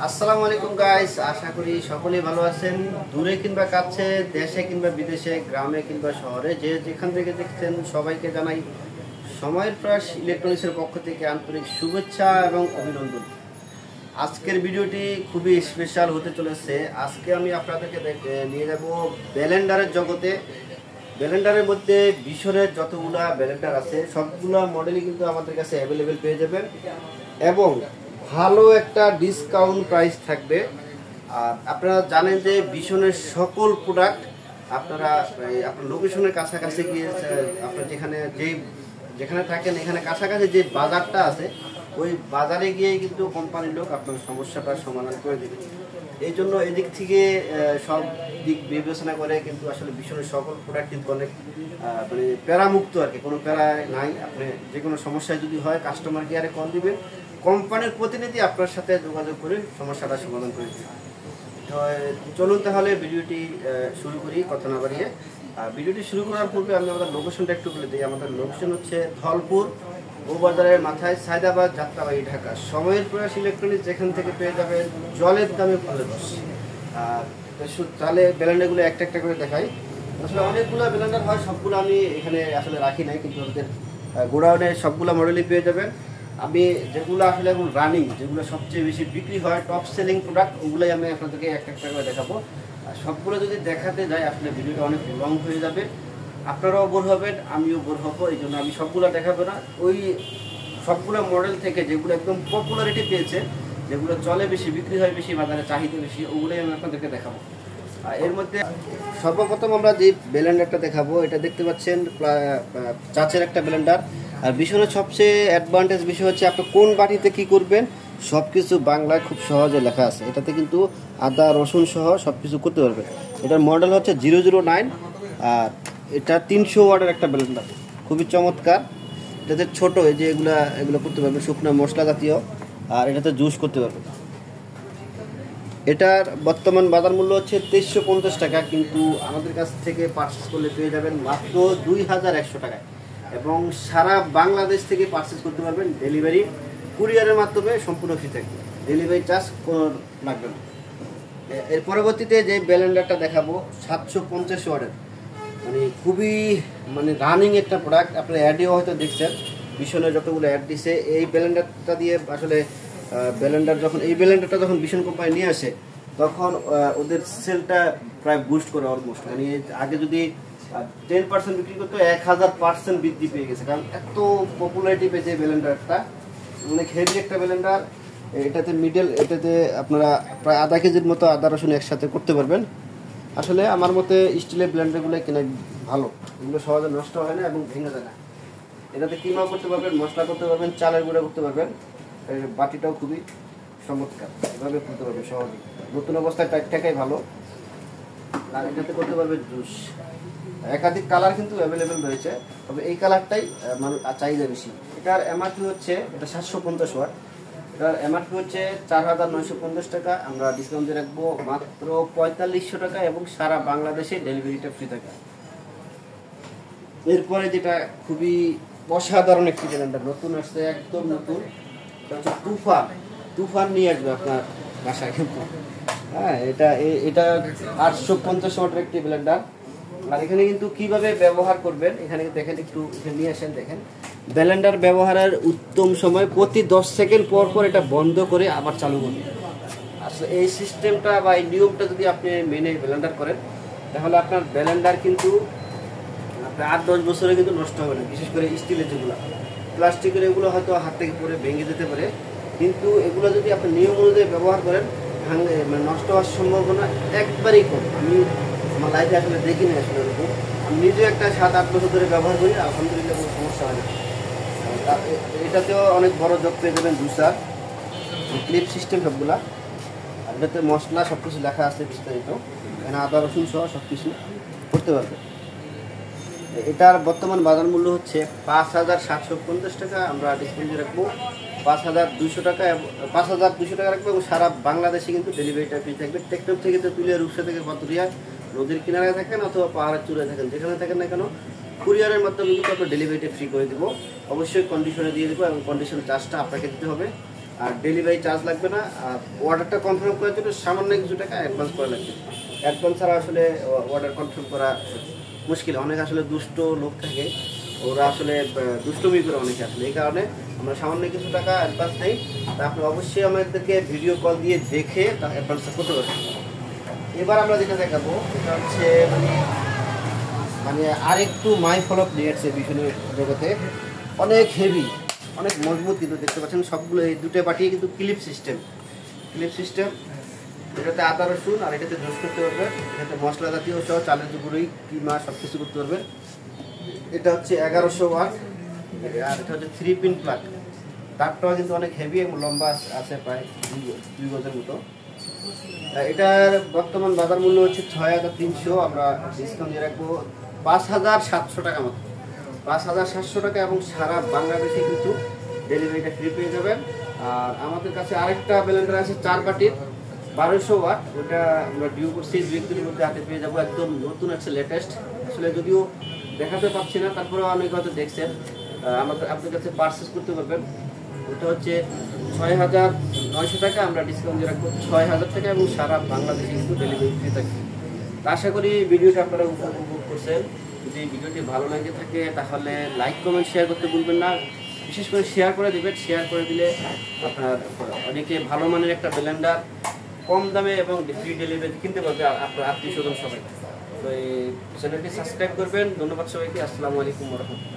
আসসালামু আলাইকুম গাইস, আশা করি সকলেই ভালো আছেন। দূরে কিংবা কাছে, দেশে কিংবা বিদেশে, গ্রামে কিংবা শহরে, যে যেখান থেকে দেখছেন সবাইকে জানাই সময়ের প্রয়াস ইলেকট্রনিক্সের পক্ষ থেকে আন্তরিক শুভেচ্ছা এবং অভিনন্দন। আজকের ভিডিওটি খুবই স্পেশাল হতে চলেছে। আজকে আমি আপনাদেরকে নিয়ে যাব ব্লেন্ডারের জগতে। ব্লেন্ডারের মধ্যে বিশনের যতগুলা ব্লেন্ডার আছে সবগুলা মডেলই কিন্তু আমাদের কাছে অ্যাভেলেবেল পেয়ে যাবেন এবং ভালো একটা ডিসকাউন্ট প্রাইস থাকবে। আর আপনারা জানেন যে বিশনের সকল প্রোডাক্ট আপনারা আপনার লোকেশনের কাছাকাছি গিয়ে আপনার যেখানে থাকেন এখানে কাছাকাছি যে বাজারটা আছে ওই বাজারে গিয়ে কিন্তু কোম্পানির লোক আপনার সমস্যাটা সমাধান করে দেবে। এই জন্য এদিক থেকে সব দিক বিবেচনা করে কিন্তু আসলে বিশনের সকল প্রোডাক্ট কিন্তু অনেক মানে প্যারামুক্ত আর কি, কোনো প্যারা নাই। আপনি যে কোনো সমস্যায় যদি হয় কাস্টমার কেয়ারে কল দিবেন, কোম্পানির প্রতিনিধি আপনার সাথে যোগাযোগ করে সমস্যাটা সমাধান করে দেবে। তো চলুন তাহলে ভিডিওটি শুরু করি কথা না বাড়িয়ে। ভিডিওটি শুরু করার পূর্বে আমি আমাদের লোকেশনটা একটু বলে দিই। আমাদের লোকেশন হচ্ছে ধলপুর বাজারের মাথায়, সায়দাবাদ, যাত্রাবাড়ি, ঢাকা। সময়ের প্রয়াস ইলেকট্রনিক্স, যেখান থেকে পেয়ে যাবেন জলের দামে ফলে বস। তাহলে ব্লেন্ডারগুলো একটা একটা করে দেখাই। আসলে অনেকগুলো ব্লেন্ডার হয়, সবগুলো আমি এখানে আসলে রাখি নাই, কিন্তু আমাদের গোডাউনে সবগুলো মডেলই পেয়ে যাবেন। আমি যেগুলো আসলে এখন রানিং, যেগুলো সবচেয়ে বেশি বিক্রি হয়, টপ সেলিং প্রোডাক্ট, ওগুলোই আমি আপনাদেরকে একটা একটা করে দেখাবো। আর সবগুলো যদি দেখাতে যাই আসলে ভিডিওটা অনেক লং হয়ে যাবে, আপনারাও বোর হবেন, আমিও বোর হবো। এই জন্য আমি সবগুলো দেখাবো না। ওই সবগুলো মডেল থেকে যেগুলো একদম পপুলারিটি পেয়েছে, যেগুলো চলে বেশি, বিক্রি হয় বেশি, বাজারে চাহিদা বেশি, ওগুলোই আমি আপনাদেরকে দেখাবো। এর মধ্যে সর্বপ্রথম আমরা যে ব্লেন্ডারটা দেখাবো, এটা দেখতে পাচ্ছেন চাচের একটা ব্লেন্ডার। আর বিশনের সবচেয়ে অ্যাডভান্টেজ বিষয় হচ্ছে আপনি কোন বাটিতে কি করবেন সব কিছু বাংলায় খুব সহজে লেখা আছে। এটাতে কিন্তু আদা রসুন সহ সব কিছু করতে পারবেন। এটার মডেল হচ্ছে 009। আর এটা 300 ওয়াটের একটা ব্লেন্ডার, খুবই চমৎকার। এটাতে ছোটো, এই যে এগুলো করতে পারবেন, শুকনো মশলা জাতীয়। আর এটাতে জুস করতে পারবেন। এটার বর্তমান বাজার মূল্য হচ্ছে 2350 টাকা, কিন্তু আমাদের কাছ থেকে পারচেস করলে পেয়ে যাবেন মাত্র 2100 টাকায়। এবং সারা বাংলাদেশ থেকে পারচেস করতে পারবেন। ডেলিভারি কুরিয়ারের মাধ্যমে সম্পূর্ণ ফ্রি থাকবে, ডেলিভারি চার্জ কোনো লাগবে না। এর পরবর্তীতে যে ব্লেন্ডারটা দেখাবো 750 ওয়াটের, মানে খুবই রানিং একটা প্রোডাক্ট। আপনার অ্যাডেও হয়তো দেখছেন, বিশনের যতগুলো অ্যাড দিছে এই ব্লেন্ডারটা দিয়ে। আসলে এই ব্লেন্ডারটা যখন বিশন কোম্পানি নিয়ে আসে তখন ওদের সেলটা প্রায় বুস্ট করে অলমোস্ট। মানে আগে যদি 10% বিক্রি করতো, 1000% বৃদ্ধি পেয়ে গেছে, কারণ এত পপুলারিটি পেয়েছে এই ব্লেন্ডারটা। অনেক হেভি একটা ব্লেন্ডার। এটাতে আপনারা প্রায় আধা কেজির মতো আদা রসুন একসাথে করতে পারবেন। আসলে আমার মতে স্টিলের ব্লেন্ডারগুলো কেনা ভালো, এগুলো সহজে নষ্ট হয় না এবং ভেঙে যায় না। এটাতে কিমা করতে পারবেন, মশলা করতে পারবেন, চালের গুঁড়া করতে পারবেন। বাটিটাও খুবই চমৎকার, এভাবে করতে পারবেন সহজে। নতুন অবস্থায় টাইট থাকাই ভালো। আর এটাতে করতে পারবেন জুস। একাধিক কালার কিন্তু অ্যাভেলেবেল রয়েছে, তবে এই কালারটাই চাহিদা বেশি। এটার এমআরপি হচ্ছে, এটা 750 ওয়াট, এটার এমআরপি হচ্ছে 4950 টাকা। আমরা ডিসকাউন্টে রাখবো মাত্র 4500 টাকা এবং সারা বাংলাদেশে ডেলিভারিটা ফ্রি থাকে। এরপরে যেটা খুবই অসাধারণ একটি ব্লেন্ডার, নতুন আসছে, একদম নতুন, এটা হচ্ছে তুফান নিয়ে আসবে আপনার বাসায় কিন্তু। হ্যাঁ, এটা 850 ওয়াটের একটি ব্লেন্ডার। আর এখানে কিন্তু কিভাবে ব্যবহার করবেন এখানে দেখেন, একটু নিয়ে আসেন। দেখেন ব্লেন্ডার ব্যবহারের উত্তম সময়, প্রতি 10 সেকেন্ড পর পর এটা বন্ধ করে আবার চালু করবেন। আসলে এই সিস্টেমটা বা এই নিয়মটা যদি আপনি মেনে ব্লেন্ডার করেন তাহলে আপনার ব্লেন্ডার কিন্তু আপনার 8-10 বছরে কিন্তু নষ্ট হবে না। বিশেষ করে স্টিলের যেগুলো, প্লাস্টিকের এগুলো হয়তো হাত থেকে পরে ভেঙে যেতে পারে, কিন্তু এগুলো যদি আপনি নিয়ম অনুযায়ী ব্যবহার করেন নষ্ট হওয়ার সম্ভাবনা একবারেই কম। আমি আমার লাইফে আসলে দেখিনি আসলে এরকম। আমি নিজে একটা 7-8 বছর ধরে ব্যবহার করি, আলহামদুলিল্লাহ কোনো সমস্যা হয় না। এটাতেও অনেক বড় জগ পেয়ে যাবেন, জুসার, ক্লিপ সিস্টেম সবগুলা। আর এটাতে মশলা সব কিছু লেখা আছে বিস্তারিত, এখানে আদা রসুন সহ সব কিছু করতে পারবে। এটার বর্তমান বাজার মূল্য হচ্ছে 5750 টাকা। আমরা ডিসকাউন্টে রাখবো 5200 টাকা, 5200 টাকা রাখবো এবং সারা বাংলাদেশে কিন্তু ডেলিভারিটা ফ্রি থাকবে। টেকটপ থেকে তেঁতুলিয়া, রূপসা থেকে পাতুরিয়া, নদীর কিনারায় থাকেন অথবা পাহাড়ের চূড়ায় থাকেন, যেখানে থাকেন না কেন কুরিয়ারের মাধ্যমে কিন্তু আপনার ডেলিভারিটা ফ্রি করে দেবো। অবশ্যই কন্ডিশনে দিয়ে দেবো এবং কন্ডিশন চার্জটা আপনাকে দিতে হবে। আর ডেলিভারি চার্জ লাগবে না। আর অর্ডারটা কনফার্ম করার জন্য সামান্য কিছু টাকা অ্যাডভান্স করা লাগবে। অ্যাডভান্স ছাড়া আসলে অর্ডার কনফার্ম করা মুশকিল। অনেক আসলে দুষ্ট লোক থাকে, ওরা আসলে দুষ্টমি করে অনেকে আসলে, এই কারণে আমরা সামান্য কিছু টাকা অ্যাডভান্স নেই। তা আপনি অবশ্যই আমাদেরকে ভিডিও কল দিয়ে দেখে তা অ্যাডভান্সটা করতে পারবেন। এবার আমরা যেটা দেখাবো সেটা হচ্ছে মানে আরেকটু মাই ফলপ নিয়ে আসছে ভীষণের জগতে, অনেক হেভি, অনেক মজবুত, কিন্তু দেখতে পাচ্ছেন সবগুলো এই দুটো পাঠিয়ে কিন্তু ক্লিপ সিস্টেম। এটাতে আদা রসুন আর এটাতে জুস করতে পারবেন, এটাতে মশলা জাতীয় সহ চালের গুঁড়োই কিমা সব কিছু করতে পারবেন। এটা হচ্ছে 1100 ওয়াট, আর এটা হচ্ছে 3 পিন প্লাগ। তারটাও কিন্তু অনেক হেভি এবং লম্বা আছে, প্রায় 2 গজের মতো। এটার বর্তমান বাজার মূল্য হচ্ছে 6300, আমরা ডিসকাউন্ট দিয়ে রাখবো 5700 টাকা মতো, 5700 টাকা, এবং সারা বাংলাদেশে কিন্তু ডেলিভারিটা ফ্রি পেয়ে যাবেন। আর আমাদের কাছে আরেকটা ব্লেন্ডার আছে 4 বাটির 1200 ওয়াট, ওটা আমরা ডিউ করছি 2-3 মধ্যে হাতে পেয়ে যাবো, একদম নতুন আছে, লেটেস্ট। আসলে যদিও দেখাতে পাচ্ছি না, তারপরেও অনেক হয়তো দেখছেন, আমাদের আপনার কাছে পারচেস করতে পারবেন। ওটা হচ্ছে 6900 টাকা, আমরা ডিসকাউন্ট দিয়ে রাখবো 6000 টাকা, এবং সারা বাংলাদেশে কিন্তু ডেলিভারি ফ্রি থাকবে। তা আশা করি ভিডিওটা আপনারা উপভোগ করছেন। যদি ভিডিওটি ভালো লাগে থাকে তাহলে লাইক কমেন্ট শেয়ার করতে ভুলবেন না, বিশেষ করে শেয়ার করে দেবেন। শেয়ার করে দিলে আপনার অনেকে ভালো মানের একটা ব্লেন্ডার কম দামে এবং ফ্রি ডেলিভারি কিনতে পারবে আপনার আত্মীয় স্বজন সবাই। তো এই চ্যানেলটি সাবস্ক্রাইব করবেন। ধন্যবাদ সবাইকে। আসসালামু আলাইকুম ওয়া রাহমাতুল্লাহ।